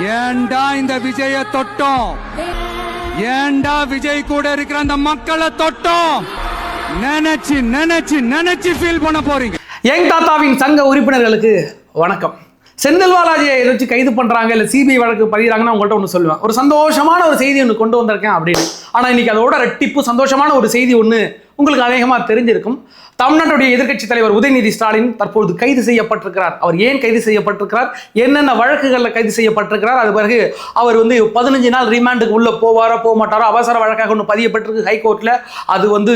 ஏண்டா இந்த விஜய தொட்டோம், ஏண்டா விஜய் கூட இருக்கிற அந்த மக்களை தொட்டோம் நினைச்சு நினைச்சு நினைச்சு ஃபீல் பண்ண போறீங்க. யங் தாத்தாவின் சங்க உறுப்பினர்களுக்கு வணக்கம். செந்தில் பாலாஜியை வச்சு கைது பண்றாங்க, இல்ல சிபிஐ வழக்கு பதிகிறாங்கன்னா உங்கள்கிட்ட ஒன்று சொல்லுவேன். ஒரு சந்தோஷமான ஒரு செய்தி ஒன்று கொண்டு வந்திருக்கேன் அப்படின்னு. ஆனா இன்னைக்கு அதோட ரெட்டிப்பு சந்தோஷமான ஒரு செய்தி ஒன்று உங்களுக்கு அநேகமாக தெரிஞ்சிருக்கும். தமிழ்நாட்டுடைய எதிர்க்கட்சி தலைவர் உதயநிதி ஸ்டாலின் தற்போது கைது செய்யப்பட்டிருக்கிறார். அவர் ஏன் கைது செய்யப்பட்டிருக்கிறார், என்னென்ன வழக்குகளில் கைது செய்யப்பட்டிருக்கிறார், அது பிறகு அவர் 15 நாள் ரிமாண்டுக்கு உள்ள போவாரோ போக மாட்டாரோ, அவசர வழக்காக ஒன்று பதியப்பட்டிருக்கு ஹைகோர்ட்டில். அது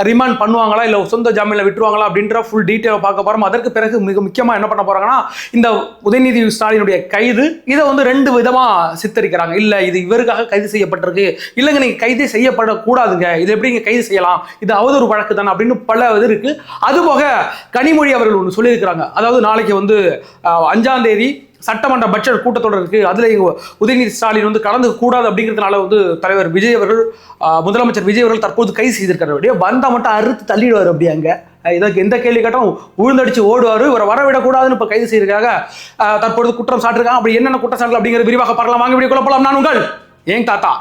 ரிமாண்ட் பண்ணுவாங்களா இல்லை சொந்த ஜாமீனில் விட்டுருவாங்களா அப்படின்ற ஃபுல் டீட்டெயில் பார்க்க போகிறோம். அதற்கு பிறகு மிக முக்கியமாக என்ன பண்ண போகிறாங்கன்னா, இந்த உதயநிதி ஸ்டாலினுடைய கைது இதை 2 விதமாக சித்தரிக்கிறாங்க. இல்லை இது இவருக்காக கைது செய்யப்பட்டிருக்கு, இல்லைங்க நீங்கள் கைது செய்யப்படக்கூடாதுங்க, இது எப்படிங்க கைது செய்யலாம், இது அவதூறு வழக்கு தானே அப்படின்னு பல இது இருக்கு. அதுபோக கனிமொழி அவர்கள் ஒன்று சொல்லியிருக்கிறாங்க. அதாவது நாளைக்கு 5ஆம் தேதி சட்டமன்ற பட்ஜெட் கூட்டத்தொடர் இருக்கு, அதுல உதயநிதி ஸ்டாலின் கலந்து கூடாது அப்படிங்கிறதுனால தலைவர் விஜய் அவர்கள், முதலமைச்சர் விஜய் அவர்கள் தற்போது கைது செய்திருக்காரு. அப்படியே வந்தா மட்டும் அறுத்து தள்ளிடுவார். அப்படி அங்க இதற்கு எந்த கேள்வி கேட்டாலும் உழுந்தடிச்சு ஓடுவார். இவரை வரவிடக்கூடாதுன்னு இப்ப கைது செய்திருக்காங்க. தற்போது குற்றம் சாட்டிருக்காங்க. அப்படி என்னென்ன குற்றச்சாட்டுகள் அப்படிங்கிற விரிவாக பார்க்கலாம். வாங்க வீடியோக்குள்ள போலாம். நான் உங்கள் யங் தாத்தா.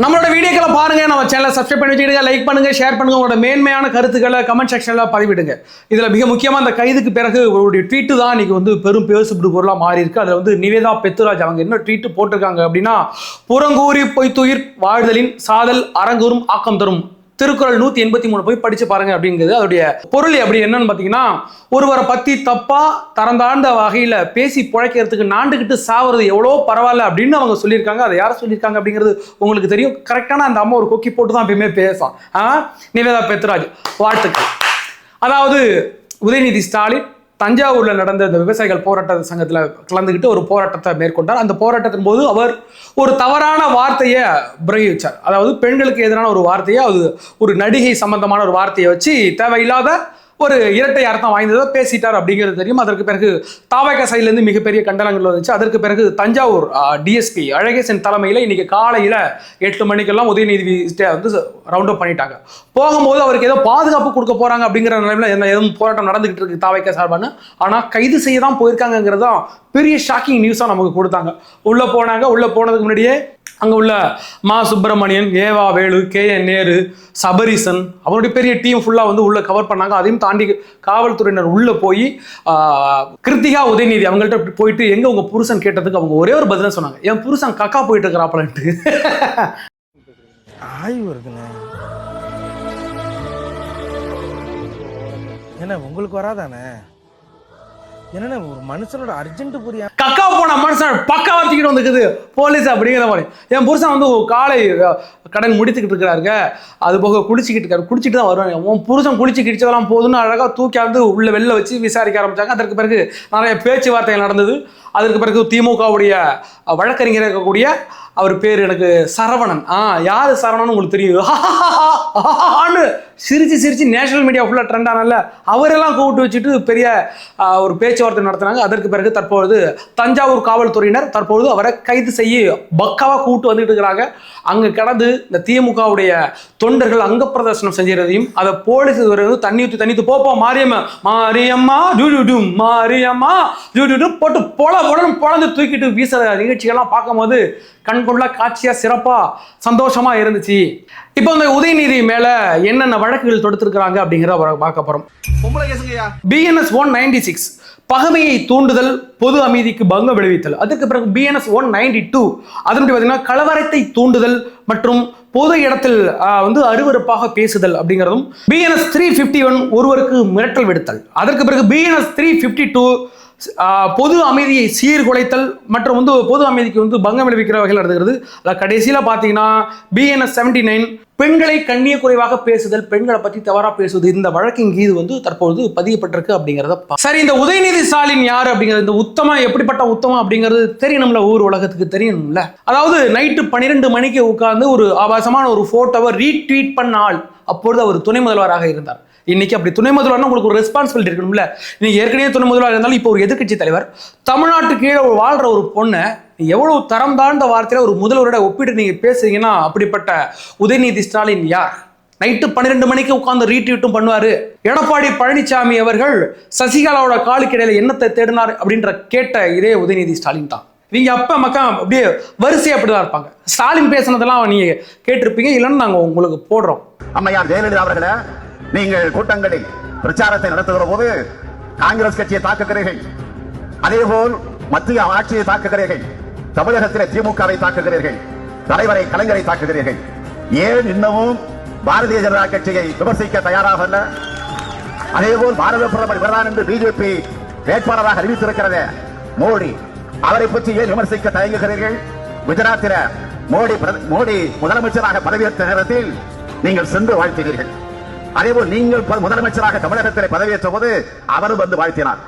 நம்மளோட வீடியோக்களை பாருங்க, நம்ம சேனலை சப்ஸ்கிரைப் பண்ணி வச்சுக்கிடுங்க, லைக் பண்ணுங்க, ஷேர் பண்ணுங்க, உங்களோட மேன்மையான கருத்துக்களை கமெண்ட் செக்ஷன்ல பதிவிடுங்க. இதுல மிக முக்கியமா அந்த கைதுக்கு பிறகு ஒரு ட்வீட் தான் இன்னைக்கு பெரும் பேசுபடு பொருளா மாறி இருக்கு. அதுல நிவேதா பெத்துராஜ் அவங்க என்ன ட்வீட் போட்டிருக்காங்க அப்படின்னா, புறங்கூறி பொய்த்துயிர் வாழ்தலின் சாதல் அரங்கூறும் ஆக்கம் தரும் திருக்குறள் 183 போய் படிச்சு பாருங்க அப்படிங்கிறது. அதோடைய பொருள் அப்படி என்னன்னு பாத்தீங்கன்னா, ஒருவரை பத்தி தப்பா தரந்தாண்ட வகையில பேசி பிழைக்கிறதுக்கு நாண்டுகிட்டு சாவுறது எவ்வளோ பரவாயில்ல அப்படின்னு அவங்க சொல்லியிருக்காங்க. அதை யார் சொல்லியிருக்காங்க அப்படிங்கிறது உங்களுக்கு தெரியும். கரெக்டான அந்த அம்மா ஒரு கொக்கி போட்டு தான் எப்பயுமே பேசும். நிவேதா பெத்ராஜ் வாழ்த்துக்கள். அதாவது உதயநிதி ஸ்டாலின் தஞ்சாவூர்ல நடந்த இந்த விவசாயிகள் போராட்ட சங்கத்துல கலந்துக்கிட்டு ஒரு போராட்டத்தை மேற்கொண்டார். அந்த போராட்டத்தின் போது அவர் ஒரு தவறான வார்த்தையை பிரயோகிச்சார். அதாவது பெண்களுக்கு எதிரான ஒரு வார்த்தையை, அது ஒரு நடிகை சம்பந்தமான ஒரு வார்த்தையை வச்சு தேவையில்லாத ஒரு இரட்டை அர்த்தம் வாய்ந்ததை பேசிட்டார் அப்படிங்கிறது தெரியும். அதற்கு பிறகு தாவக சைட்லேருந்து மிகப்பெரிய கண்டனங்கள் வந்துச்சு. அதற்கு பிறகு தஞ்சாவூர் டிஎஸ்பி அழகேசன் தலைமையில் இன்னைக்கு காலையில் 8 மணிக்கெல்லாம் உதயநிதி ரவுண்ட் அப் பண்ணிட்டாங்க. போகும்போது அவருக்கு ஏதோ பாதுகாப்பு கொடுக்க போறாங்க அப்படிங்கிற நிலைமையில் எதுவும் போராட்டம் நடந்துகிட்டு இருக்கு தாவக சார்பான்னு. ஆனால் கைது செய்ய தான் போயிருக்காங்கிறது தான் பெரிய ஷாக்கிங் நியூஸாக நமக்கு கொடுத்தாங்க. உள்ள போனாங்க. உள்ள போனதுக்கு முன்னாடியே அங்கே உள்ள மா சுப்பிரமணியன், ஏவா வேலு, KN நேரு, சபரிசன் அவருடைய பெரிய டீம் ஃபுல்லாக உள்ள கவர் பண்ணாங்க. அதையும் தாண்டி காவல்துறையினர் உள்ள போய் கிருத்திகா உதயநிதி அவங்கள்ட்ட போயிட்டு எங்க உங்க புருஷன் கேட்டதுக்கு அவங்க ஒரே ஒரு பதில் சொன்னாங்க, என் புருஷன் கக்கா போயிட்டு இருக்கிறாப்பலன்ட்டு. ஆய்வு வருதுண்ணே, என்ன உங்களுக்கு வராதானே? என்ன ஒரு மனுஷனோட அர்ஜென்ட் புரியா கக்கா போன மனுஷன் பக்கா வச்சுக்கிட்டு வந்துக்குது போலீஸ் அப்படிங்கிற மாதிரி. என் புருஷன் காலை கடன் முடித்துக்கிட்டு இருக்கிறாருங்க, அது போக குளிச்சுக்கிட்டு இருக்காரு, குளிச்சுட்டு தான் வருவாங்க. உன் புருஷன் குளிச்சு கிடிச்சதெல்லாம் போதுன்னு அழகாக தூக்கி உள்ள வெளில வச்சு விசாரிக்க ஆரம்பிச்சாங்க. அதற்கு பிறகு நிறைய பேச்சுவார்த்தைகள் நடந்தது. அதற்கு பிறகு திமுகவுடைய வழக்கறிஞர் இருக்கக்கூடிய அவர் பேர் எனக்கு சரவணன், யாரு சரவணன் உங்களுக்கு தெரியும், சிரிச்சு நேஷனல் மீடியா ஃபுல்லாக ட்ரெண்ட் ஆனல, அவரெல்லாம் கூப்பிட்டு வச்சுட்டு பெரிய ஒரு பேச்சுவார்த்தை நடத்தினாங்க. அதற்கு பிறகு தற்பொழுது தஞ்சாவூர் காவல்துறையினர் தற்பொழுது அவரை கைது செய்ய பக்காவாக கூப்பிட்டு வந்துட்டு இருக்கிறாங்க. அங்கே கடந்து இந்த திமுகவுடைய தொண்டர்கள் அங்க பிரதர்சனம் செஞ்சதையும் அதை போலீஸ் தண்ணி ஊற்றி போப்போம் மாரியம்மா மாரியம்மா டூ மாரியம்மா டூ போட்டு பொழந்து தூக்கிட்டு வீசுற நிகழ்ச்சிகள்லாம் பார்க்கும்போது கண்கொள்ளா காட்சியா சிறப்பா சந்தோஷமா இருந்துச்சு. இப்போ இந்த உதயநிதி மேல என்னென்ன வழக்குகள் தொடுத்திருக்கிறாங்க அப்படிங்கிறத பார்க்க போறோம். BNS 196 பகைமையை தூண்டுதல், பொது அமைதிக்கு பங்கம் விளைவித்தல். அதுக்கு பிறகு BNS 192 அதனுடைய பார்த்தீங்கன்னா கலவரத்தை தூண்டுதல் மற்றும் பொது இடத்தில் அருவருப்பாக பேசுதல் அப்படிங்கிறதும். BNS 351 ஒருவருக்கு மிரட்டல் விடுத்தல். அதற்கு பிறகு BNS 352 பொது அமைதியை சீர்குலைத்தல் மற்றும் பொது அமைதிக்கு பங்கம் விளைவிக்கிற வகையில் நடந்துகிறது. கடைசியில் பார்த்தீங்கன்னா BNS 79 பெண்களை கண்ணிய குறைவாக பேசுதல், பெண்களை பற்றி தவறா பேசுவது, இந்த வழக்கின் கீது தற்போது பதியப்பட்டிருக்கு அப்படிங்கிறத. சரி, இந்த உதயநிதி ஸ்டாலின் யாரு அப்படிங்கிறது, இந்த உத்தமம் எப்படிப்பட்ட உத்தமம் அப்படிங்கிறது தெரியணும்ல, ஊர் உலகத்துக்கு தெரியணும்ல. அதாவது நைட்டு 12 மணிக்கு உட்கார்ந்து ஒரு ஆபாசமான ஒரு போட்டோவை ரீட்வீட் பண்ண ஆள் அப்பொழுது அவர் துணை முதல்வராக இருந்தார். இன்னைக்கு அப்படி துணை முதல்வர்னா உங்களுக்கு ஒரு ரெஸ்பான்சிபிலிட்டி இருக்கணும்ல. நீங்க ஏற்கனவே துணை முதல்வர் இருந்தாலும் இப்போ ஒரு எதிர்க்கட்சி தலைவர், தமிழ்நாட்டு கீழே வாழ்ற ஒரு பொண்ணை எவ்வளவு தரம் தாழ்ந்த வார்த்தையில ஒரு முதல்வரோட ஒப்பிட்டு நீங்க பேசுறீங்கன்னா அப்படிப்பட்ட உதயநிதி ஸ்டாலின் யார்? நைட்டு 12 மணிக்கு உட்கார்ந்து ரீட்வீட்டும் பண்ணுவாரு. எடப்பாடி பழனிசாமி அவர்கள் சசிகலாவோட காலுக்கிடையில என்னத்தை தேடினார் அப்படின்ற கேட்ட இதே உதயநிதி ஸ்டாலின் தான். நீங்க அப்ப மக்கள் அப்படியே வரிசையா அப்படிதான் இருப்பாங்க. ஸ்டாலின் பேசுனதெல்லாம் நீங்க கேட்டிருப்பீங்க, இல்லைன்னு நாங்க உங்களுக்கு போடுறோம். அம்மையார் ஜெயலலிதா அவர்களே, நீங்கள் கூட்டங்களில் பிரச்சாரத்தை நடத்துகிற போது காங்கிரஸ் கட்சியை தாக்குகிறீர்கள், அதேபோல் மத்திய ஆட்சியை தாக்குகிறீர்கள், தமிழகத்தில் திமுகவை தாக்குகிறீர்கள், தலைவரை கலைஞரை தாக்குகிறீர்கள். ஏன் இன்னமும் பாரதிய ஜனதா கட்சியை விமர்சிக்க தயாராக அல்ல? அதேபோல் பாரத பிரதமர் இவர்தான் என்று பிஜேபி வேட்பாளராக அறிவித்திருக்கிறது மோடி, அவரை பற்றி ஏன் விமர்சிக்க தயங்குகிறீர்கள்? குஜராத்தில் மோடி முதலமைச்சராக பதவியேற்ற நேரத்தில் நீங்கள் சென்று வாழ்த்தினீர்கள். அதேபோல் நீங்கள் முதலமைச்சராக தமிழகத்தில் பதவியேற்ற போது அவரும் வந்து வாழ்த்தினார்.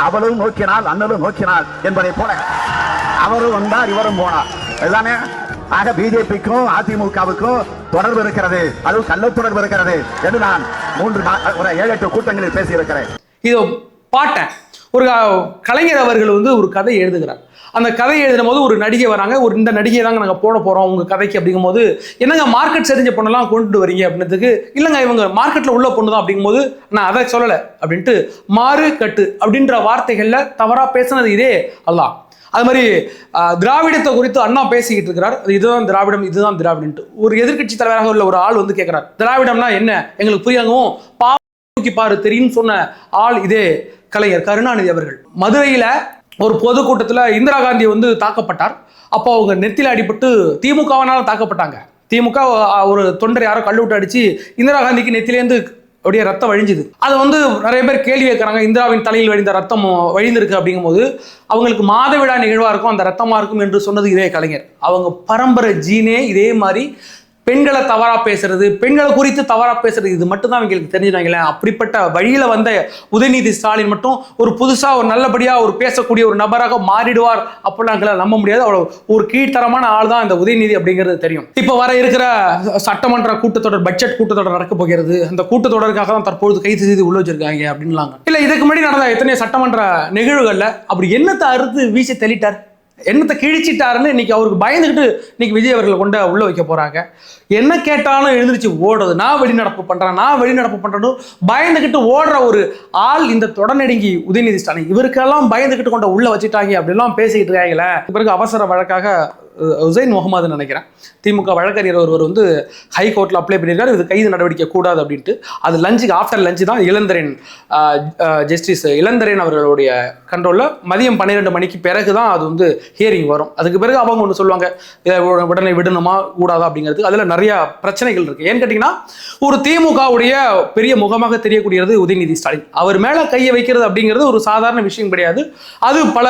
அவளும் நோக்கினாள், அண்ணலும் நோக்கினாள் என்பதை போல அவரும் வந்தார், இவரும் போனார். அதுதானே? ஆக பிஜேபிக்கும் அதிமுகவுக்கும் தொடர்பு இருக்கிறது, அதுவும் கள்ள தொடர்பு இருக்கிறது என்று நான் 7-8 கூட்டங்களில் பேசியிருக்கிறேன். இது பாட்டேன். ஒரு கலைஞர் அவர்கள் வந்து ஒரு கதை எழுதுகிறார். அந்த கதை எழுதும் போது ஒரு நடிகை வராங்க, இந்த நடிகை தாங்க நாங்கள் போட போறோம் உங்க கதைக்கு அப்படிங்கும் போது, என்னங்க மார்க்கெட் தெரிஞ்ச பொண்ணெல்லாம் கொண்டு வரீங்க அப்படின்றதுக்கு, இல்லைங்க இவங்க மார்க்கெட்ல உள்ள பொண்ணு தான் அப்படிங்கும் போது, நான் அதை சொல்லலை அப்படின்ட்டு மாறு கட்டு அப்படின்ற வார்த்தைகள்ல தவறா பேசினது இதே அல்லாஹ். அது மாதிரி திராவிடத்தை குறித்து அண்ணா பேசிக்கிட்டு இருக்கிறார், இதுதான் திராவிடம், இதுதான் திராவிடன்ட்டு. ஒரு எதிர்கட்சி தலைவராக உள்ள ஒரு ஆள் வந்து கேட்கிறார், திராவிடம்னா என்ன எங்களுக்கு புரியாகவும் தூக்கி பாரு தெரியும் சொன்ன ஆள் இதே கலைஞர் கருணாநிதி அவர்கள். மதுரையில ஒரு பொதுக்கூட்டத்தில் இந்திரா காந்தி வந்து தாக்கப்பட்டார். அப்போ அவங்க நெத்தில அடிபட்டு திமுகவனால தாக்கப்பட்டாங்க. திமுக ஒரு தொண்டர் யாரோ கல்லு விட்டு அடிச்சு இந்திரா காந்திக்கு நெத்திலேருந்து அப்படியே ரத்தம் வழிஞ்சுது. அதை வந்து நிறைய பேர் கேள்வி கேட்கறாங்க, இந்திராவின் தலையில் வழிந்த ரத்தம் வழிந்திருக்கு அப்படிங்கும் போது அவங்களுக்கு மாதவிழா நிகழ்வா இருக்கும், அந்த ரத்தமா இருக்கும் என்று சொன்னது இதே கலைஞர். அவங்க பரம்பரை ஜீனே இதே மாதிரி பெண்களை தவறா பேசுறது, பெண்களை குறித்து தவறா பேசுறது, இது மட்டும் தான் அவங்களுக்கு தெரிஞ்சுட்டாங்களேன். அப்படிப்பட்ட வழியில வந்த உதயநிதி ஸ்டாலின் மட்டும் ஒரு புதுசா ஒரு நல்லபடியா ஒரு பேசக்கூடிய ஒரு நபராக மாறிடுவார் அப்படிலாம் நம்ப முடியாது. அவ்வளவு ஒரு கீழ்த்தரமான ஆள் தான் இந்த உதயநிதி அப்படிங்கிறது தெரியும். இப்ப வர இருக்கிற சட்டமன்ற கூட்டத்தொடர், பட்ஜெட் கூட்டத்தொடர் நடக்க போகிறது. அந்த கூட்டத்தொடருக்காக தான் தற்பொழுது கைது செய்து உள்ள வச்சிருக்காங்க அப்படின்லாங்க. இல்ல இதுக்கு முன்னாடி நடந்த எத்தனை சட்டமன்ற நிகழ்வுகள்ல அப்படி என்னத்தை அறுத்து வீசி தெளிட்டார், என்னத்தை கிழிச்சிட்டாருன்னு இன்னைக்கு அவருக்கு பயந்துக்கிட்டு இன்னைக்கு விஜய் அவர்களை கொண்டு உள்ள வைக்க போறாங்க. என்ன கேட்டாலும் எழுந்திருச்சு ஓடுறது, நான் வெளிநடப்பு பண்றேன்னு பயந்துக்கிட்டு ஓடுற ஒரு ஆள் இந்த தொடர்நெடுங்கி உதயநிதி ஸ்டாலின். இவருக்கெல்லாம் பயந்துக்கிட்டு கொண்ட உள்ள வச்சுட்டாங்க அப்படிலாம் பேசிக்கிட்டு இருக்காங்களே. பிறகு அவசர வழக்காக உசைன் முகமது நினைக்கிறேன், திமுக வழக்கறிஞர் ஒருவர் வந்து ஹைகோர்ட்டில் அப்ளை பண்ணியிருக்காரு, இது கைது நடவடிக்கை கூடாது அப்படின்ட்டு. அது லஞ்சுக்கு ஆஃப்டர் லஞ்சு தான் இளந்தரேன் ஜஸ்டிஸ் இளந்தரேன் அவர்களுடைய கண்ட்ரோலில் மதியம் 12 மணிக்கு பிறகு தான் அது வந்து ஹியரிங் வரும். அதுக்கு பிறகு அவங்க ஒன்று சொல்லுவாங்க, உடனே விடணுமா கூடாதா அப்படிங்கிறது. அதில் நிறைய பிரச்சனைகள் இருக்கு. ஏன்னு கேட்டிங்கன்னா, ஒரு திமுகவுடைய பெரிய முகமாக தெரியக்கூடியது உதயநிதி ஸ்டாலின். அவர் மேலே கையை வைக்கிறது அப்படிங்கிறது ஒரு சாதாரண விஷயம் கிடையாது. அது பல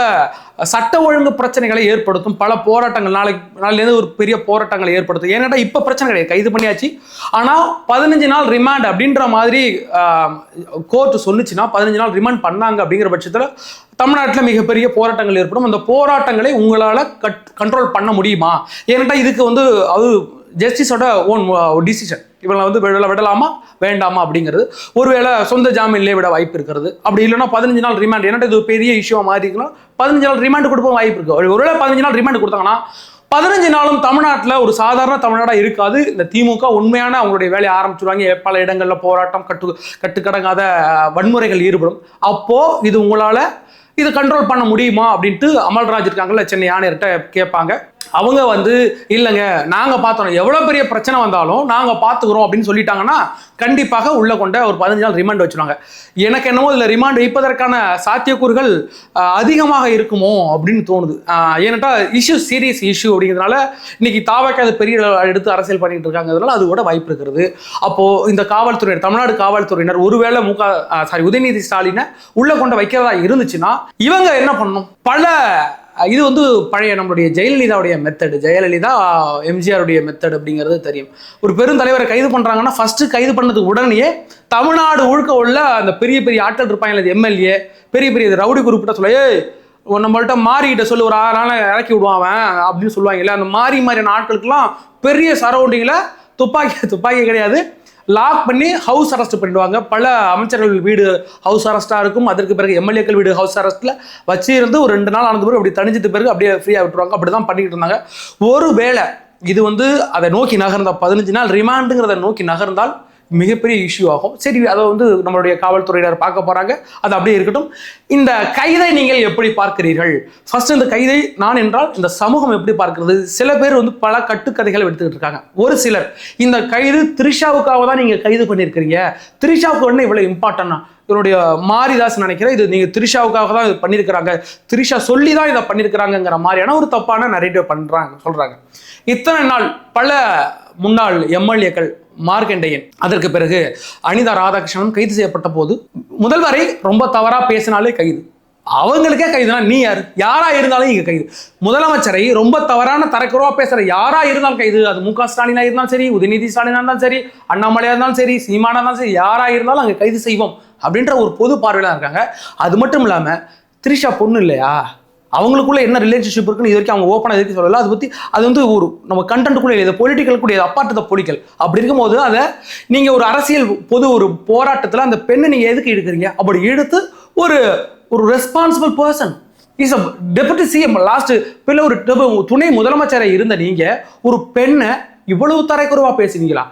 சட்ட ஒழுங்கு பிரச்சனைகளை ஏற்படுத்தும், பல போராட்டங்கள் நாளைலேருந்து ஒரு பெரிய போராட்டங்களை ஏற்படுத்தும். ஏன்னா இப்போ பிரச்சனை கிடையாது, கைது பண்ணியாச்சு. ஆனால் 15 நாள் ரிமாண்ட் அப்படின்ற மாதிரி கோர்ட் சொன்னிச்சுன்னா 15 நாள் ரிமாண்ட் பண்ணாங்க அப்படிங்கிற பட்சத்தில் தமிழ்நாட்டில் மிகப்பெரிய போராட்டங்கள் ஏற்படும். அந்த போராட்டங்களை உங்களால் கண்ட்ரோல் பண்ண முடியுமா? ஏன்னா இதுக்கு வந்து அது ஜஸ்டிஸோட ஓன் டிசிஷன். இவங்களை வந்து விடலாமா வேண்டாமா அப்படிங்கிறது. ஒருவேளை சொந்த ஜாமீன்லேயே விட வாய்ப்பு இருக்கிறது. அப்படி இல்லைன்னா 15 நாள் ரிமாண்ட், ஏன்னா இது பெரிய இஷ்யூவாக மாறி இருக்கலாம், 15 நாள் ரிமாண்ட் கொடுப்போம் வாய்ப்பு இருக்கு. ஒருவேளை 15 நாள் ரிமாண்ட் கொடுத்தாங்கன்னா 15 நாளும் தமிழ்நாட்டில் ஒரு சாதாரண தமிழ்நாடாக இருக்காது. இந்த திமுக உண்மையான அவங்களுடைய வேலையை ஆரம்பிச்சுடுவாங்க. பல இடங்களில் போராட்டம், கட்டுக்கடங்காத வன்முறைகள் ஈடுபடும். அப்போ இது உங்களால் இது கண்ட்ரோல் பண்ண முடியுமா அப்படின்ட்டு அமல்ராஜ் இருக்காங்கல்ல, சென்னை ஆணையர்கிட்ட கேட்பாங்க. அவங்க வந்து இல்லைங்க நாங்கள் பார்த்தோம், எவ்வளோ பெரிய பிரச்சனை வந்தாலும் நாங்கள் பார்த்துக்கிறோம் அப்படின்னு சொல்லிட்டாங்கன்னா கண்டிப்பாக உள்ள கொண்ட ஒரு 15 நாள் ரிமாண்ட் வச்சுருவாங்க. எனக்கு என்னமோ இதில் ரிமாண்ட் வைப்பதற்கான சாத்தியக்கூறுகள் அதிகமாக இருக்குமோ அப்படின்னு தோணுது. ஏன்னாட்டா இஷ்யூ சீரியஸ் இஷ்யூ அப்படிங்கிறதுனால இன்னைக்கு தாவக்காத பெரிய எடுத்து அரசியல் பண்ணிட்டு இருக்காங்கிறதுனால அது கூட வாய்ப்பு இருக்கிறது. அப்போது இந்த காவல்துறையினர், தமிழ்நாடு காவல்துறையினர் ஒருவேளை உதயநிதி ஸ்டாலினை உள்ள கொண்டு வைக்கிறதா இருந்துச்சுன்னா இவங்க என்ன பண்ணணும்? இது வந்து பழைய நம்மளுடைய ஜெயலலிதாவுடைய மெத்தடு, ஜெயலலிதா எம்ஜிஆருடைய மெத்தட் அப்படிங்கிறது தெரியும். ஒரு பெருந்தலைவரை கைது பண்ணுறாங்கன்னா ஃபர்ஸ்ட் கைது பண்ணதுக்கு உடனே தமிழ்நாடு ஒழுக்க உள்ள அந்த பெரிய பெரிய ஆட்கள் இருப்பாங்க, எம்எல்ஏ பெரிய பெரிய ரவுடி குறிப்பிட்ட சொல்ல, நம்மள்ட்ட மாறிக்கிட்ட சொல்லி ஒரு 6 நாள் இறக்கி விடுவான் அப்படின்னு சொல்லுவாங்க இல்லை. அந்த மாதிரியான ஆட்களுக்கெல்லாம் பெரிய சரௌண்டிங்கில் துப்பாக்கி கிடையாது, லாக் பண்ணி ஹவுஸ் அரெஸ்ட் பண்ணிடுவாங்க. பல அமைச்சர்கள் வீடு ஹவுஸ் அரெஸ்டாக இருக்கும். அதற்கு பிறகு எம்எல்ஏக்கள் வீடு ஹவுஸ் அரெஸ்ட்டில் வச்சு இருந்து ஒரு 2 நாள் ஆனது பிறகு அப்படி தணிஞ்சது பிறகு அப்படியே ஃப்ரீயாக விட்டுருவாங்க. அப்படி தான் பண்ணிக்கிட்டு இருந்தாங்க. ஒருவேளை இது வந்து அதை நோக்கி நகர்ந்த 15 நாள் ரிமாண்டுங்கிறத நோக்கி நகர்ந்தால் மிகப்பெரிய இஷ்யூ ஆகும். சரி, அதை வந்து நம்மளுடைய காவல்துறையினர் பார்க்க போறாங்க, அது அப்படியே இருக்கட்டும். இந்த கைதை நீங்கள் எப்படி பார்க்கிறீர்கள்? ஃபர்ஸ்ட் இந்த கைதை நான் என்றால் இந்த சமூகம் எப்படி பார்க்கிறது? சில பேர் வந்து பல கட்டுக்கதைகள் எடுத்துக்கிட்டு இருக்காங்க. ஒரு சிலர் இந்த கைது த்ரிஷாவுக்காக தான் நீங்க கைது பண்ணியிருக்கிறீங்க, த்ரிஷாவுக்கு ஒன்று இவ்வளவு இம்பார்ட்டன்ட், என்னுடைய மாரிதாஸ் நினைக்கிறேன் இது நீங்க த்ரிஷாவுக்காக தான் இது பண்ணியிருக்கிறாங்க, த்ரிஷா சொல்லி தான் இதை பண்ணியிருக்கிறாங்கிற மாதிரியான ஒரு தப்பான நரேட்டிவ் பண்றாங்க சொல்றாங்க. இத்தனை நாள் பல முன்னாள் எம்எல்ஏக்கள், மார்க்கண்டேயன், அதற்கு பிறகு அனிதா ராதாகிருஷ்ணன் கைது செய்யப்பட்ட போது முதல்வரை ரொம்ப தவறா பேசினாலே கைது, அவங்களுக்கே கைதுனா நீ யாரா இருந்தாலும் இங்க கைது. முதலமைச்சரை ரொம்ப தவறான தரக்குறவா பேசுற யாரா இருந்தாலும் கைது. அது மு க ஸ்டாலினா இருந்தாலும் சரி, உதயநிதி ஸ்டாலினா இருந்தாலும் சரி, அண்ணாமலையா இருந்தாலும் சரி, சீமானா இருந்தாலும் சரி, யாரா இருந்தாலும் அங்க கைது செய்வோம் அப்படின்ற ஒரு பொது பார்வையில இருக்காங்க. அது மட்டும் இல்லாம த்ரிஷா பொண்ணு இல்லையா, அவங்களுக்குள்ள என்ன ரிலேஷன்ஷிப் இருக்குன்னு இது வரைக்கும் அவங்க ஓப்பனாக எதுக்கு சொல்லல. அது பற்றி அது வந்து ஒரு நம்ம கண்டென்ட்டுக்குள்ளே இது பொலிட்டிக்கல் கூட அப்பார்ட் பொலிட்டிக்கல். அப்படி இருக்கும்போது அதை நீங்கள் ஒரு அரசியல் பொது ஒரு போராட்டத்தில் அந்த பெண்ணை நீங்கள் எதுக்கு எடுக்கிறீங்க? அப்படி எடுத்து ஒரு ஒரு responsible person is a deputy CM last பிள்ளை ஒரு துணை முதலமைச்சரை இருந்த நீங்கள் ஒரு பெண்ணை இவ்வளவு தரைக்குறைவாக பேசுவீங்களா?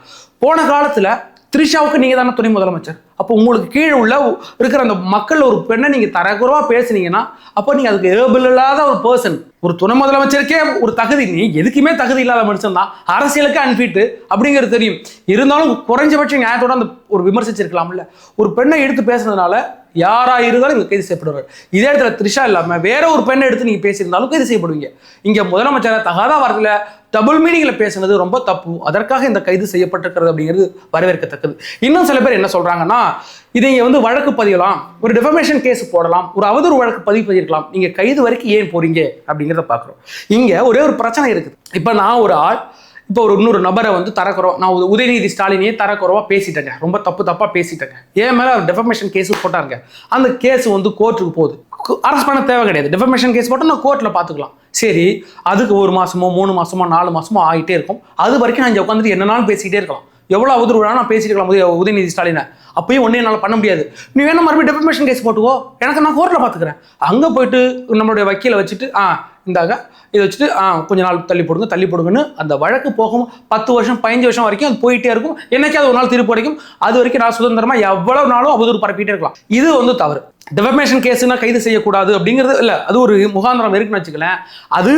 போன காலத்தில் த்ரிஷாவுக்கு நீங்கள் தானே துணை முதலமைச்சர். அப்போ உங்களுக்கு கீழே உள்ள இருக்கிற அந்த மக்கள் ஒரு பெண்ணை நீங்கள் தரக்குறைவா பேசுனீங்கன்னா அப்போ நீங்கள் அதுக்கு ஏபிள் இல்லாத ஒரு பர்சன். ஒரு துணை முதலமைச்சருக்கே ஒரு தகுதி, நீ எதுக்குமே தகுதி இல்லாத மனுஷன் தான், அரசியலுக்கு அன்ஃபிட் அப்படிங்கிறது தெரியும். இருந்தாலும் குறைஞ்சபட்ச நியாயத்தோட அந்த ஒரு விமர்சிச்சிருக்கலாம்ல. ஒரு பெண்ணை எடுத்து பேசுனதுனால யாரா இருந்தாலும் இங்க கைது செய்யப்படுவார். இதே இடத்துல த்ரிஷா இல்லாம வேற ஒரு பெண்ணை எடுத்து நீங்க பேசியிருந்தாலும் கைது செய்யப்படுவீங்க. இங்க முதலமைச்சரை தகாத வார்த்தையில டபுள் மீனிங்ல பேசுனது ரொம்ப தப்பு. அதற்காக இந்த கைது செய்யப்பட்டிருக்கிறது அப்படிங்கிறது வரவேற்கத்தக்கது. இன்னும் சில பேர் என்ன சொல்றாங்கன்னா, இதை வந்து வழக்கு பதியலாம், ஒரு டிஃபமேஷன் கேஸ் போடலாம், ஒரு அவதூறு வழக்கு பதிவு பண்ணிருக்கலாம், நீங்க கைது வரைக்கும் ஏன் போறீங்க அப்படிங்கிறத பாக்குறோம். இங்க ஒரே ஒரு பிரச்சனை இருக்குது. இப்ப நான் ஒரு ஆள் இப்போ ஒரு இன்னொரு நபரை வந்து தரக்குறோம், நான் உதயநிதி ஸ்டாலினையே தரக்குறவா பேசிட்டேங்க, ரொம்ப தப்பா பேசிட்டேங்க, ஏன் மேல டெஃபமேஷன் கேஸ் போட்டாங்க, அந்த கேஸ் வந்து கோர்ட்டுக்கு போகுது, அரெஸ்ட் பண்ண தேவை கிடையாது, டெஃபமேஷன் கேஸ் போட்டால் நான் கோர்ட்டில் பார்த்துக்கலாம். சரி, அதுக்கு 1 மாசமோ 3 மாசமோ 4 மாசமோ ஆகிட்டே இருக்கும். அது வரைக்கும் நான் இங்கே உட்காந்துட்டு என்னன்னாலும் பேசிக்கிட்டே இருக்கலாம், எவ்வளோ அவதூறு வேணா நான் பேசிட்டு இருக்கலாம் உதயநிதி ஸ்டாலினை. அப்பயும் ஒன்றே என்னால் பண்ண முடியாது. நீ வேணா மறுபடியும் டெஃபமேஷன் கேஸ் போட்டுக்கோ, எனக்கு நான் கோர்ட்டில் பார்த்துக்கிறேன். அங்கே போயிட்டு நம்மளுடைய வக்கீலை வச்சுட்டு இந்தாங்க இதை வச்சுட்டு கொஞ்ச நாள் தள்ளி போடுங்கன்னு அந்த வழக்கு போகும். 10 வருஷம் 15 வருஷம் வரைக்கும் அது போயிட்டே இருக்கும். என்னைக்காவது ஒரு நாள் திருப்பி கிடைக்கும். அது வரைக்கும் நான் சுதந்திரமா எவ்வளவு நாளும் அவதூறு பரப்பிட்டே இருக்கலாம். இது வந்து தவறு. டெஃபமேஷன் கேஸ்னா கைது செய்யக்கூடாது அப்படிங்கிறது இல்லை, அது ஒரு முகாந்திரம் இருக்குன்னு வச்சுக்கலாம். அது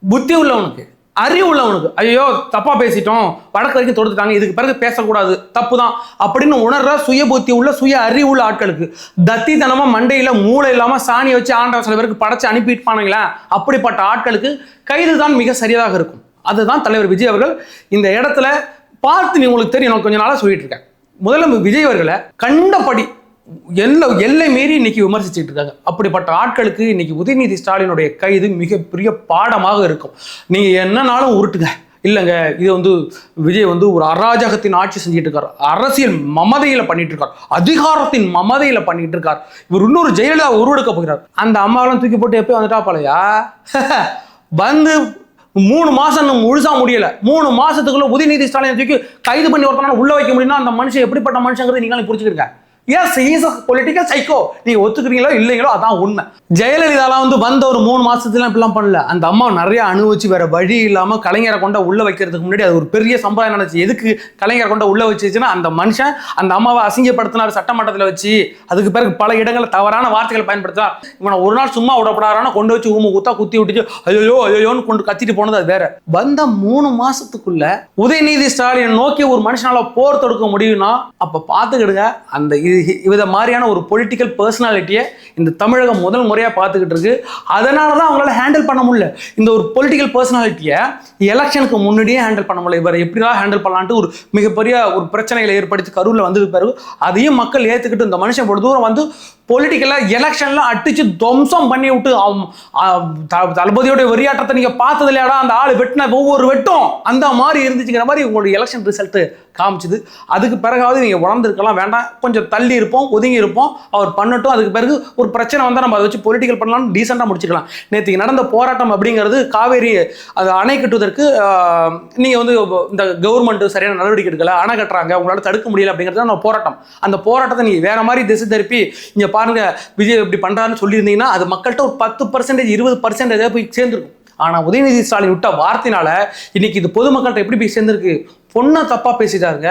புத்தி உள்ளவனுக்கு, அறிவு உள்ளவனுக்கு, ஐயோ தப்பா பேசிட்டோம், வழக்கு வரைக்கும் தொடுத்துட்டாங்க, இதுக்கு பிறகு பேசக்கூடாது, தப்பு தான் அப்படின்னு உணர்ற சுய புத்தி உள்ள சுய அறிவு உள்ள ஆட்களுக்கு, தத்தித்தனமா மண்டையில மூளை இல்லாம சாணியை வச்சு ஆண்டவர் சில பேருக்கு படைச்சு அனுப்பிட்டுப்பானுங்களே, அப்படிப்பட்ட ஆட்களுக்கு கைது தான் மிக சரியாக இருக்கும். அதுதான் தலைவர் விஜய் அவர்கள் இந்த இடத்துல பார்த்து, நீ உங்களுக்கு தெரியும், நான் கொஞ்ச நாளா சொல்லிட்டு இருக்கேன், முதல்ல விஜய் அவர்களை கண்டபடி எல்லை மீறி இன்னைக்கு விமர்சிச்சுட்டு இருக்காங்க. அப்படிப்பட்ட ஆட்களுக்கு இன்னைக்கு உதயநிதி ஸ்டாலினுடைய கைது மிகப்பெரிய பாடமாக இருக்கும். நீங்க என்னன்னாலும் உருட்டுங்க, இல்லைங்க இது வந்து விஜய் வந்து ஒரு அராஜகத்தின் ஆட்சி செஞ்சுட்டு இருக்காரு, அரசியல் மமதையில பண்ணிட்டு இருக்காரு, அதிகாரத்தின் மமதையில பண்ணிட்டு இருக்காரு, இவர் இன்னொரு ஜெயலலிதா உருவெடுக்க போகிறார். அந்த அம்மாவெல்லாம் தூக்கி போட்டு எப்பயும் வந்துட்டா போலையா வந்து 3 மாசம் முழுசா முடியல, 3 மாசத்துக்குள்ள உதயநிதி ஸ்டாலினை தூக்கி கைது பண்ணி ஒருத்தனால உள்ள வைக்க முடியும்னா அந்த மனுஷன் எப்படிப்பட்ட மனுஷங்கிறது நீங்களும் புரிஞ்சுக்கிறீங்க. Yes, is a political psycho. நீங்க ஒத்துக்கிறீங்களோ இல்லைங்களோ அதான் உண்மை. ஜெயலலிதாலாம் வந்து வந்த ஒரு 3 மாசத்துல இப்படிலாம் பண்ணல. அந்த அம்மா நிறைய அனுபவிச்சு வேற வழி இல்லாம கலைஞரை கொண்ட உள்ள வைக்கிறதுக்கு முன்னாடி அது ஒரு பெரிய சம்பிரதாயம் நினைச்சு. எதுக்கு கலைஞரை கொண்ட உள்ள வச்சுச்சுன்னா, அந்த மனுஷன் அந்த அம்மாவை அசிங்கப்படுத்தினார் சட்டமன்றத்தில் வச்சு. அதுக்கு பிறகு பல இடங்களில் தவறான வார்த்தைகள் பயன்படுத்தினார். இவனை ஒரு நாள் சும்மா விடப்படாரான கொண்டு வச்சு குத்தி விட்டுச்சு, ஐயோன்னு கொண்டு கத்திட்டு போனது அது வேற. வந்த 3 மாசத்துக்குள்ள உதயநிதி ஸ்டாலின் நோக்கி ஒரு மனுஷனால போர் தொடுக்க முடியும்னா அப்ப பாத்துக்கிடுங்க. அந்த இத மாதிரியான ஒரு பொலிட்டிக்கல் பர்சனாலிட்டியை இந்த தமிழகம் முதல் முறையா பார்த்துக்கிட்டு இருக்கு. அதனாலதான் அவங்களால ஹேண்டில் பண்ண முடியல. இந்த ஒரு பொலிட்டிக்கல் பர்சனாலிட்டியை எலெக்ஷனுக்கு முன்னாடியே ஹேண்டில் பண்ண முடியல. இவர் எப்படிதான் ஹேண்டில் பண்ணலான்ட்டு ஒரு மிகப்பெரிய ஒரு பிரச்சனைகளை ஏற்படுத்தி கரூர்ல வந்தது பிறகு அதையும் மக்கள் ஏத்துக்கிட்டு இந்த மனுஷன் ஒரு தூரம் வந்து பொலிட்டிக்கலா எலெக்ஷன்ல அடிச்சு துவம்சம் பண்ணி விட்டு தளபதியோட வெறியாட்டத்தை நீங்க பார்த்தது இல்லையாடா, அந்த ஆளு வெட்டின ஒவ்வொரு வெட்டும் அந்த மாதிரி இருந்துச்சுங்கிற மாதிரி உங்களுடைய எலெக்ஷன் ரிசல்ட் காமிச்சுது. அதுக்கு பிறகாவது நீங்க உணர்ந்துருக்கலாம், வேண்டாம் கொஞ்சம் தள்ளி இருப்போம், ஒதுங்கி இருப்போம், அவர் பண்ணட்டும், அதுக்கு பிறகு ஒரு பிரச்சனை வந்தால் நம்ம அதை வச்சு பொலிட்டிக்கல் பண்ணலாம்னு டீசெண்டாக முடிச்சுக்கலாம். நேற்றுக்கு நடந்த போராட்டம் அப்படிங்கிறது காவேரி அது அணை கட்டுவதற்கு நீங்கள் வந்து இந்த கவர்மெண்ட் சரியான நடவடிக்கை எடுக்கல, அணை கட்டுறாங்க, உங்களால் தடுக்க முடியல அப்படிங்கிறது நம்ம போராட்டம். அந்த போராட்டத்தை நீங்கள் வேற மாதிரி திசை திருப்பி இங்கே பாருங்க விஜய் இப்படி பண்ணுறாருன்னு சொல்லியிருந்தீங்கன்னா அது மக்கள்கிட்ட ஒரு 10% 20% போய் சேர்ந்துருக்கும். ஆனா உதயநிதி ஸ்டாலின் விட்ட வார்த்தையினால இன்னைக்கு இது பொதுமக்கள்கிட்ட எப்படி போய் சேர்ந்திருக்கு. பொண்ணை தப்பா பேசிட்டாருங்க,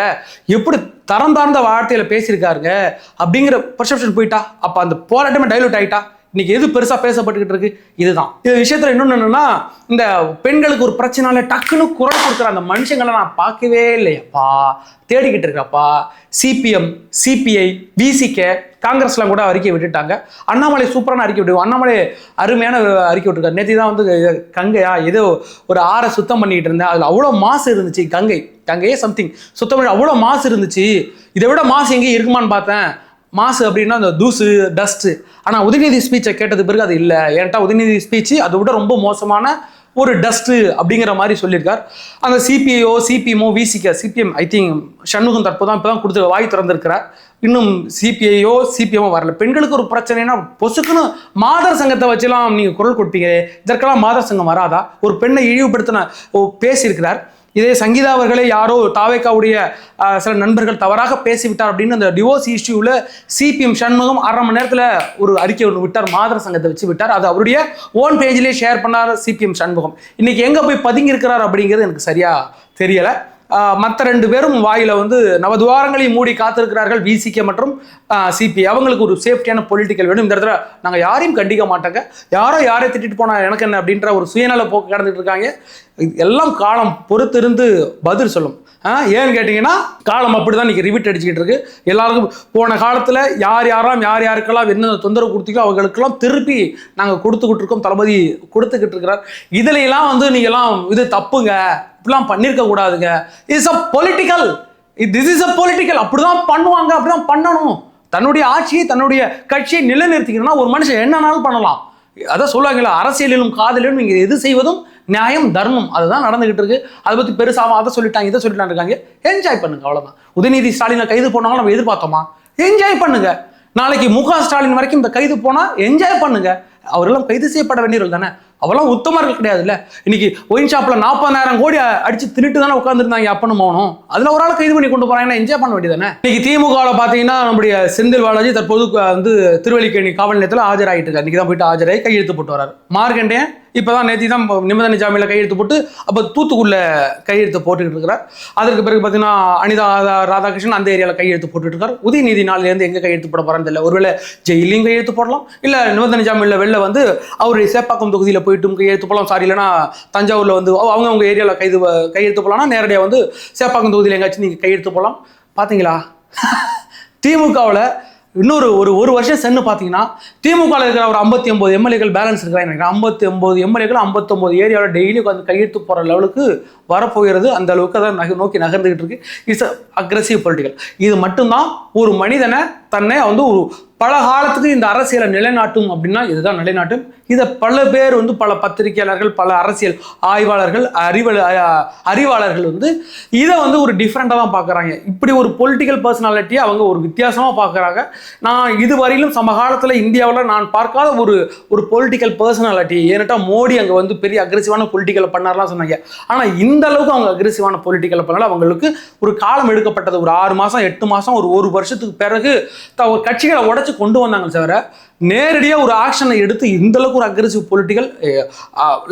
எப்படி தரம் தாழ்ந்த வார்த்தையில பேசியிருக்காருங்க அப்படிங்கிற பர்செப்ஷன் போயிட்டா. அப்ப அந்த போராட்டமே டைலூட் ஆயிட்டா. இன்னைக்கு எது பெருசா பேசப்பட்டுக்கிட்டு இருக்கு இதுதான். இந்த விஷயத்துல இன்னொன்னு என்னன்னா, இந்த பெண்களுக்கு ஒரு பிரச்சனால டக்குன்னு குரல் கொடுக்குற அந்த மனுஷங்களை நான் பார்க்கவே இல்லையப்பா, தேடிக்கிட்டு இருக்கப்பா. சிபிஎம், சிபிஐ, விசிகே, காங்கிரஸ்லாம் கூட அறிக்கை விட்டுட்டாங்க. அண்ணாமலை சூப்பரான அறிக்கை விட்டு, அண்ணாமலை அருமையான அறிக்கை விட்டுருக்காரு. நேற்று தான் வந்து கங்கையா ஏதோ ஒரு ஆறை சுத்தம் பண்ணிட்டு இருந்தேன், அதுல அவ்வளோ மாசு இருந்துச்சு. கங்கையே சம்திங் சுத்தம் பண்ணி அவ்வளோ மாசு இருந்துச்சு. இதை விட மாசு எங்கேயும் இருக்குமான்னு பார்த்தேன். மாசு அப்படின்னா அந்த தூசு, டஸ்ட். ஆனால் உதயநிதி ஸ்பீச்சை கேட்டது பிறகு அது இல்லை. ஏன்ட்டா உதயநிதி ஸ்பீச் அதை விட ரொம்ப மோசமான ஒரு டஸ்ட் அப்படிங்கிற மாதிரி சொல்லியிருக்கார். அந்த சிபிஐஓ, சிபிஎம்ஓ, விசிகே, சிபிஎம் ஐ திங்க் சண்முகம் தற்போதான் இப்போதான் கொடுத்து வாய் திறந்திருக்கிறார். இன்னும் சிபிஐஓ, சிபிஎம்ஓ வரல. பெண்களுக்கு ஒரு பிரச்சனைனா பொசுக்குன்னு மாதர் சங்கத்தை வச்சுலாம் நீங்கள் குரல் கொடுப்பீங்க. இதற்கெல்லாம் மாதர் சங்கம் வராதா? ஒரு பெண்ணை இழிவுபடுத்தின பேசியிருக்கிறார். இதே சங்கீதா அவர்களே யாரோ தாவேக்காவுடைய சில நண்பர்கள் தவறாக பேசிவிட்டார் அப்படின்னு அந்த டிவோர்ஸ் இஷ்யூவில் சிபிஎம் சண்முகம் 1/2 மணி நேரத்தில் ஒரு அறிக்கை ஒன்று விட்டார், மாதர் சங்கத்தை வச்சு விட்டார். அது அவருடைய ஓன் பேஜ்லேயே ஷேர் பண்ணார் சிபிஎம் சண்முகம். இன்னைக்கு எங்கே போய் பதுங்கி இருக்கிறார் அப்படிங்கிறது எனக்கு சரியா தெரியலை. மற்ற 2 பேரும் வாயில வந்து நவதுவாரங்களை மூடி காத்திருக்கிறார்கள், விசிகே மற்றும் சிபிஐ. அவங்களுக்கு ஒரு சேஃப்டியான பொலிட்டிக்கல் வேணும். இந்த இடத்துல நாங்கள் யாரையும் கண்டிக்க மாட்டாங்க, யாரையும் திட்டிட்டு போனா எனக்கு என்ன அப்படின்ற ஒரு சுயநல போக்கு கடந்துட்டு இருக்காங்க. எல்லாம் காலம் பொறுத்திருந்து பதில் சொல்லும். ஏன்னு கேட்டீங்கன்னா காலம் அப்படிதான் இன்னைக்கு ரிவிட் அடிச்சுக்கிட்டு இருக்கு. எல்லாருக்கும் போன காலத்துல யாருக்கெல்லாம் என்ன தொந்தரவு கொடுத்தீங்களோ அவங்களுக்கெல்லாம் திருப்பி நாங்கள் கொடுத்துக்கிட்டு இருக்கோம். தளபதி கொடுத்துக்கிட்டு இருக்கிறார். இதுல எல்லாம் வந்து நீங்க எல்லாம் இது தப்புங்க, இப்படிலாம் பண்ணிருக்க கூடாதுங்க. It's a political, this is a political. அப்படிதான் பண்ணுவாங்க, அப்படிதான் பண்ணணும். தன்னுடைய ஆட்சியை, தன்னுடைய கட்சியை நிலைநிறுத்திக்கணும்னா ஒரு மனுஷன் என்னன்னாலும் பண்ணலாம். அதான் சொல்லுவாங்களா, அரசியலிலும் காதலிலும் நீங்க எது செய்வதும் நியாயம், தர்மம். அதுதான் நடந்துகிட்டு இருக்கு. அதை பத்தி பெருசாக அதை சொல்லிட்டாங்க, இதை சொல்லிட்டாங்க இருக்காங்க. என்ஜாய் பண்ணுங்க, அவ்வளவுதான். உதயநிதி ஸ்டாலினை கைது போனாலும் நம்ம எதிர்பார்த்தோமா? என்ஜாய் பண்ணுங்க. நாளைக்கு முக ஸ்டாலின் வரைக்கும் இந்த கைது போனா என்ஜாய் பண்ணுங்க. அவரெல்லாம் கைது செய்யப்பட வேண்டியவர்கள் தானே, அவெல்லாம் உத்தமர்கள் கிடையாதுல்ல. இன்னைக்கு ஒயின் ஷாப்ல 40,000 கோடி அடிச்சு திருட்டு தானே உட்காந்துருந்தாங்க அப்பனும் மௌனம். அதுல ஒரு ஆள் கைது பண்ணி கொண்டு போறாங்கன்னா என்ஜாய் பண்ண வேண்டியதானே. இன்னைக்கு திமுகவில் பாத்தீங்கன்னா நம்முடைய செந்தில் பாலாஜி தற்போது வந்து திருவல்லிக்கேணி காவல் நிலையத்தில் ஆஜராகிட்டு இருக்காரு. இன்னைக்கு தான் போயிட்டு ஆஜராகி கையெழுத்து போட்டு வராரு. மார்க்கண்டேயன் இப்பதான் நேற்று தான் நிபந்தனை ஜாமீன்ல கையெழுத்து போட்டு அப்ப தூத்துக்குள்ள கையெழுத்து போட்டுக்கிட்டு இருக்கிறார். அதற்கு பிறகு பாத்தீங்கன்னா அனிதா ராதாகிருஷ்ணன் அந்த ஏரியாவில் கையெழுத்து போட்டுட்டு இருக்காரு. உதயநிதி நாளிலிருந்து எங்க கையெழுத்து போட போறான்னு தெரியல. ஒருவேளை ஜெயிலையும் கையெழுத்து போடலாம், இல்ல நிபந்தனை ஜாமீன்ல வெளில வந்து அவருடைய சேப்பாக்கம் தொகுதியில போயிட்டும் கையெழுத்து போடலாம். சாரி, இல்லைன்னா தஞ்சாவூர்ல வந்து அவங்க ஏரியாவில் கையெழுத்து போடலாம்னா நேரடியாக வந்து சேப்பாக்கம் தொகுதியில் எங்காச்சும் நீங்க கையெழுத்து போடலாம். பாத்தீங்களா, திமுகவில் இன்னொரு ஒரு வருஷம் சென்று பார்த்தீங்கன்னா திமுக இருக்கிற ஒரு 59 எம்எல்ஏக்கள் பேலன்ஸ் இருக்கிறாங்க. 59 எம்எல்ஏக்கள் 59 ஏரியாவில் டெய்லி உட்காந்து கையெழுத்து போகிற லெவலுக்கு வரப்போகிறது. அந்த அளவுக்கு தான் நோக்கி நகர்ந்துகிட்டு இருக்கு. It's aggressive political. இது மட்டும்தான் ஒரு மனிதனை தன்னை வந்து ஒரு பல காலத்துக்கு இந்த அரசியலை நிலைநாட்டும் அப்படின்னா இதுதான் நிலைநாட்டும். இதை பல பேர் வந்து பல பத்திரிகையாளர்கள், பல அரசியல் ஆய்வாளர்கள், அறிவாளர்கள் வந்து இதை வந்து ஒரு டிஃப்ரெண்டாக தான் பார்க்குறாங்க. இப்படி ஒரு பொலிட்டிக்கல் பர்சனாலிட்டியை அவங்க ஒரு வித்தியாசமாக பார்க்குறாங்க. நான் இதுவரையிலும் சமகாலத்தில் இந்தியாவில் நான் பார்க்காத ஒரு பொலிட்டிக்கல் பர்சனாலிட்டி. ஏன்னாட்டா மோடி அங்கே வந்து பெரிய அக்ரெசிவான பொலிட்டிக்கலை பண்ணார்லாம் சொன்னாங்க. ஆனால் இந்த அளவுக்கு அவங்க அக்ரெசிவான பொலிட்டிக்கலை பண்ணாலும் அவங்களுக்கு ஒரு காலம் எடுக்கப்பட்டது. ஒரு 6 மாதம் 8 மாதம் ஒரு வருஷத்துக்கு பிறகு ஒரு கட்சிகளை உடச்சு கொண்டு வந்தாங்க. தவிர நேரடியாக ஒரு ஆக்ஷனை எடுத்து இந்த அளவுக்கு ஒரு அக்ரெசிவ் பொலிட்டிக்கல்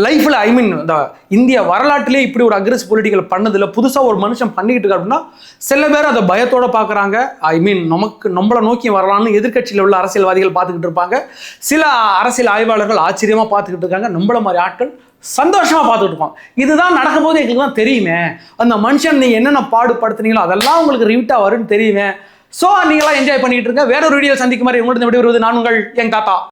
லைஃப்ல இந்த இந்திய வரலாற்றிலே இப்படி ஒரு அக்ரெசிவ் பொலிட்டிக்கல் பண்ணதில்லை. புதுசாக ஒரு மனுஷன் பண்ணிக்கிட்டு இருக்காரு அப்படின்னா சில பேர் அதை பயத்தோட பார்க்குறாங்க. நம்மளை நோக்கி வரலாம்னு எதிர்கட்சியில் உள்ள அரசியல்வாதிகள் பார்த்துக்கிட்டு இருப்பாங்க. சில அரசியல் ஆய்வாளர்கள் ஆச்சரியமா பார்த்துக்கிட்டு இருக்காங்க. நம்மள மாதிரி ஆட்கள் சந்தோஷமா பார்த்துட்டு இருக்கோம். இதுதான் நடக்கும் போது எங்களுக்கு தான் தெரியுமே, அந்த மனுஷன் நீங்க என்னென்ன பாடுபடுத்துனீங்களோ அதெல்லாம் உங்களுக்கு ரிவிட்டா வரும்னு தெரியுமே. சோ நீங்களாம் என்ஜாய் பண்ணிட்டு இருக்க. வேற ஒரு வீடியோ சந்திக்கும் மாதிரி உங்கள்கிட்ட விடைபெறுவது நான் உங்கள் யங் தாத்தா.